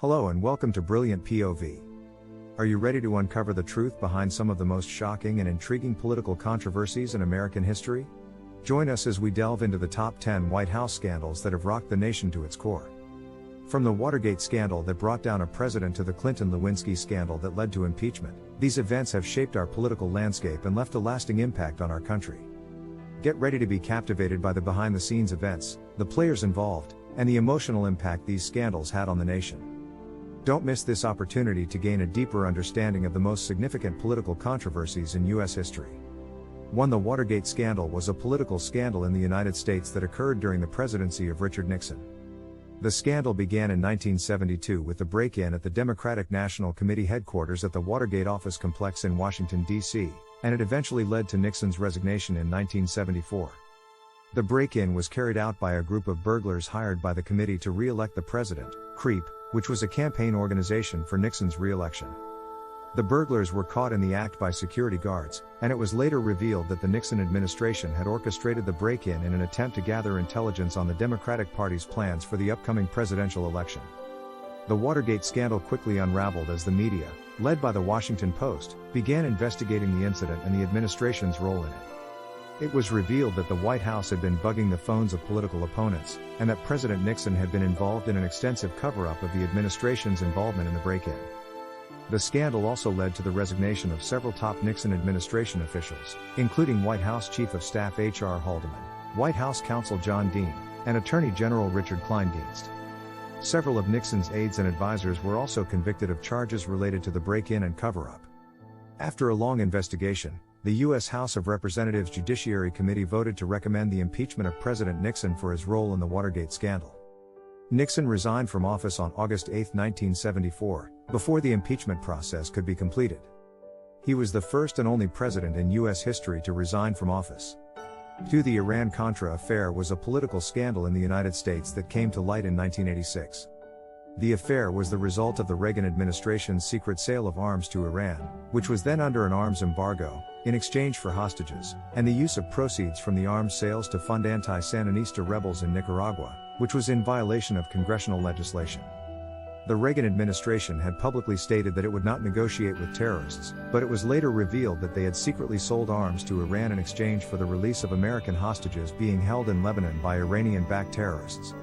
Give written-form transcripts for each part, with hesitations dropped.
Hello and welcome to Brilliant POV. Are you ready to uncover the truth behind some of the most shocking and intriguing political controversies in American history? Join us as we delve into the top 10 White House scandals that have rocked the nation to its core. From the Watergate scandal that brought down a president to the Clinton-Lewinsky scandal that led to impeachment, these events have shaped our political landscape and left a lasting impact on our country. Get ready to be captivated by the behind-the-scenes events, the players involved, and the emotional impact these scandals had on the nation. Don't miss this opportunity to gain a deeper understanding of the most significant political controversies in U.S. history. 1. The Watergate Scandal was a political scandal in the United States that occurred during the presidency of Richard Nixon. The scandal began in 1972 with the break-in at the Democratic National Committee headquarters at the Watergate office complex in Washington, D.C., and it eventually led to Nixon's resignation in 1974. The break-in was carried out by a group of burglars hired by the committee to re-elect the president, CREEP, which was a campaign organization for Nixon's re-election. The burglars were caught in the act by security guards, and it was later revealed that the Nixon administration had orchestrated the break-in in an attempt to gather intelligence on the Democratic Party's plans for the upcoming presidential election. The Watergate scandal quickly unraveled as the media, led by the Washington Post, began investigating the incident and the administration's role in it. It was revealed that the White House had been bugging the phones of political opponents, and that President Nixon had been involved in an extensive cover-up of the administration's involvement in the break-in. The scandal also led to the resignation of several top Nixon administration officials, including White House Chief of Staff H.R. Haldeman, White House Counsel John Dean, and Attorney General Richard Kleindienst. Several of Nixon's aides and advisors were also convicted of charges related to the break-in and cover-up. After a long investigation, the U.S. House of Representatives Judiciary Committee voted to recommend the impeachment of President Nixon for his role in the Watergate scandal. Nixon resigned from office on August 8, 1974, before the impeachment process could be completed. He was the first and only president in U.S. history to resign from office. 2. The Iran-Contra Affair was a political scandal in the United States that came to light in 1986. The affair was the result of the Reagan Administration's secret sale of arms to Iran, which was then under an arms embargo, in exchange for hostages, and the use of proceeds from the arms sales to fund anti-Sandinista rebels in Nicaragua, which was in violation of congressional legislation. The Reagan administration had publicly stated that it would not negotiate with terrorists, but it was later revealed that they had secretly sold arms to Iran in exchange for the release of American hostages being held in Lebanon by Iranian-backed terrorists.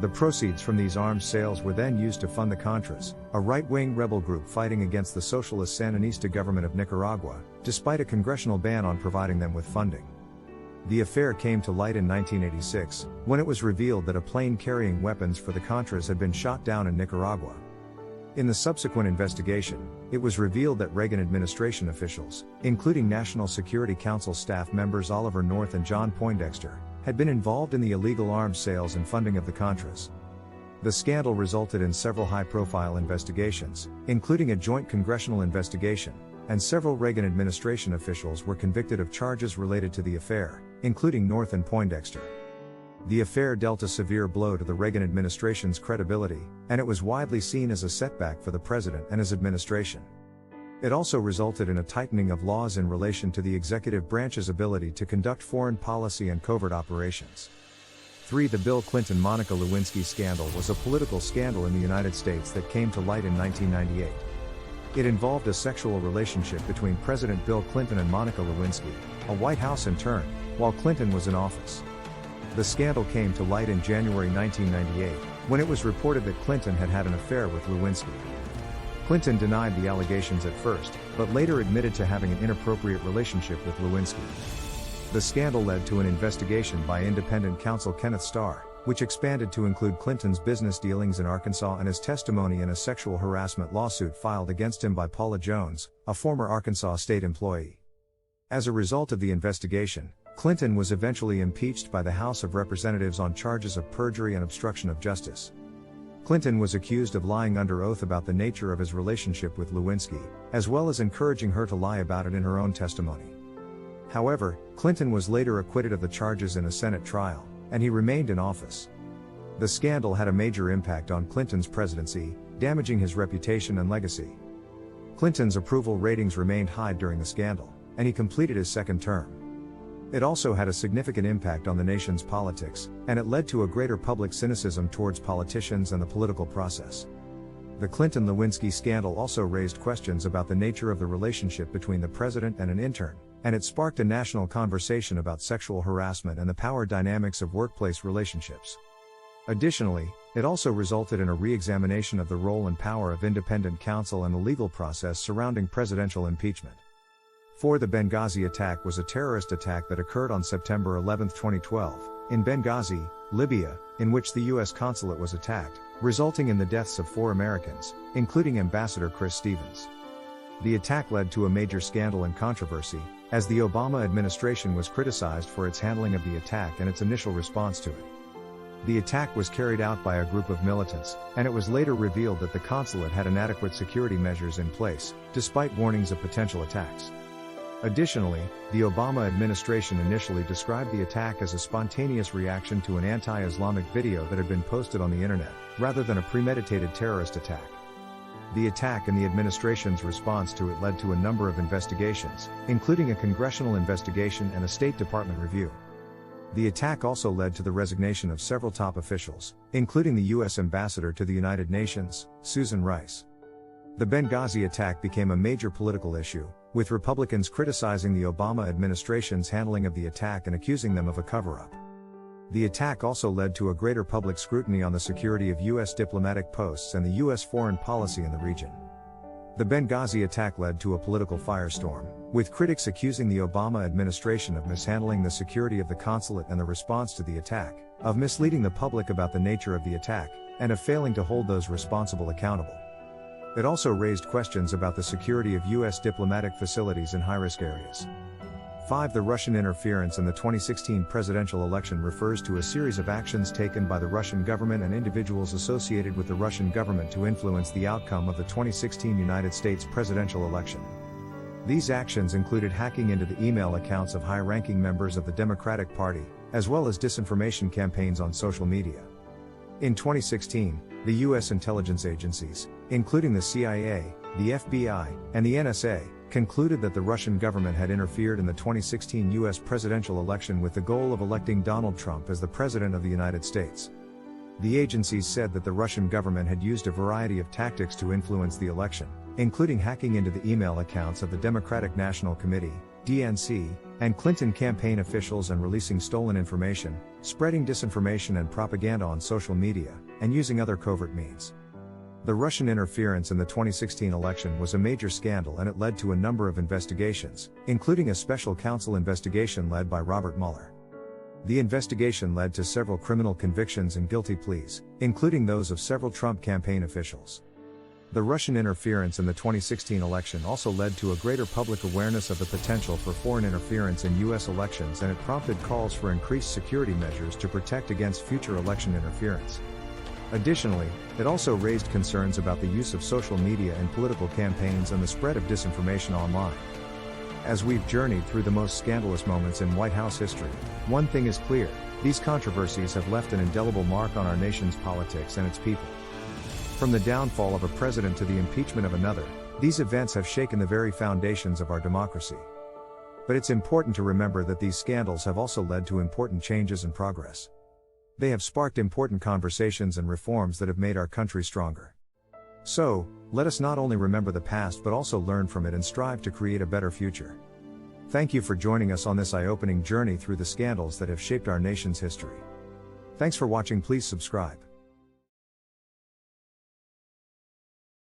The proceeds from these arms sales were then used to fund the Contras, a right-wing rebel group fighting against the socialist Sandinista government of Nicaragua, despite a congressional ban on providing them with funding. The affair came to light in 1986, when it was revealed that a plane carrying weapons for the Contras had been shot down in Nicaragua. In the subsequent investigation, it was revealed that Reagan administration officials, including National Security Council staff members Oliver North and John Poindexter, had been involved in the illegal arms sales and funding of the Contras. The scandal resulted in several high-profile investigations, including a joint congressional investigation, and several Reagan administration officials were convicted of charges related to the affair, including North and Poindexter. The affair dealt a severe blow to the Reagan administration's credibility, and it was widely seen as a setback for the president and his administration. It also resulted in a tightening of laws in relation to the executive branch's ability to conduct foreign policy and covert operations. 3. The Bill Clinton-Monica Lewinsky scandal was a political scandal in the United States that came to light in 1998. It involved a sexual relationship between President Bill Clinton and Monica Lewinsky, a White House intern, while Clinton was in office. The scandal came to light in January 1998, when it was reported that Clinton had had an affair with Lewinsky. Clinton denied the allegations at first, but later admitted to having an inappropriate relationship with Lewinsky. The scandal led to an investigation by independent counsel Kenneth Starr, which expanded to include Clinton's business dealings in Arkansas and his testimony in a sexual harassment lawsuit filed against him by Paula Jones, a former Arkansas state employee. As a result of the investigation, Clinton was eventually impeached by the House of Representatives on charges of perjury and obstruction of justice. Clinton was accused of lying under oath about the nature of his relationship with Lewinsky, as well as encouraging her to lie about it in her own testimony. However, Clinton was later acquitted of the charges in a Senate trial, and he remained in office. The scandal had a major impact on Clinton's presidency, damaging his reputation and legacy. Clinton's approval ratings remained high during the scandal, and he completed his second term. It also had a significant impact on the nation's politics, and it led to a greater public cynicism towards politicians and the political process. The Clinton-Lewinsky scandal also raised questions about the nature of the relationship between the president and an intern, and it sparked a national conversation about sexual harassment and the power dynamics of workplace relationships. Additionally, it also resulted in a re-examination of the role and power of independent counsel and the legal process surrounding presidential impeachment. The Benghazi attack was a terrorist attack that occurred on September 11, 2012, in Benghazi, Libya, in which the U.S. consulate was attacked, resulting in the deaths of 4 Americans, including Ambassador Chris Stevens. The attack led to a major scandal and controversy, as the Obama administration was criticized for its handling of the attack and its initial response to it. The attack was carried out by a group of militants, and it was later revealed that the consulate had inadequate security measures in place, despite warnings of potential attacks. Additionally, the Obama administration initially described the attack as a spontaneous reaction to an anti-Islamic video that had been posted on the internet, rather than a premeditated terrorist attack. The attack and the administration's response to it led to a number of investigations, including a congressional investigation and a State Department review. The attack also led to the resignation of several top officials, including the U.S. Ambassador to the United Nations, Susan Rice. The Benghazi attack became a major political issue, with Republicans criticizing the Obama administration's handling of the attack and accusing them of a cover-up. The attack also led to a greater public scrutiny on the security of U.S. diplomatic posts and the U.S. foreign policy in the region. The Benghazi attack led to a political firestorm, with critics accusing the Obama administration of mishandling the security of the consulate and the response to the attack, of misleading the public about the nature of the attack, and of failing to hold those responsible accountable. It also raised questions about the security of U.S. diplomatic facilities in high-risk areas. The Russian interference in the 2016 presidential election refers to a series of actions taken by the Russian government and individuals associated with the Russian government to influence the outcome of the 2016 United States presidential election. These actions included hacking into the email accounts of high-ranking members of the Democratic Party, as well as disinformation campaigns on social media. In 2016, the U.S. intelligence agencies, including the CIA, the FBI, and the NSA, concluded that the Russian government had interfered in the 2016 U.S. presidential election with the goal of electing Donald Trump as the President of the United States. The agencies said that the Russian government had used a variety of tactics to influence the election, including hacking into the email accounts of the Democratic National Committee, DNC, and Clinton campaign officials and releasing stolen information, spreading disinformation and propaganda on social media, and using other covert means. The Russian interference in the 2016 election was a major scandal, and it led to a number of investigations, including a special counsel investigation led by Robert Mueller. The investigation led to several criminal convictions and guilty pleas, including those of several Trump campaign officials. The Russian interference in the 2016 election also led to a greater public awareness of the potential for foreign interference in U.S. elections, and it prompted calls for increased security measures to protect against future election interference. Additionally, it also raised concerns about the use of social media in political campaigns and the spread of disinformation online. As we've journeyed through the most scandalous moments in White House history, one thing is clear: these controversies have left an indelible mark on our nation's politics and its people. From the downfall of a president to the impeachment of another, these events have shaken the very foundations of our democracy. But it's important to remember that these scandals have also led to important changes and progress. They have sparked important conversations and reforms that have made our country stronger. So, let us not only remember the past but also learn from it and strive to create a better future. Thank you for joining us on this eye-opening journey through the scandals that have shaped our nation's history. Thanks for watching. Please subscribe.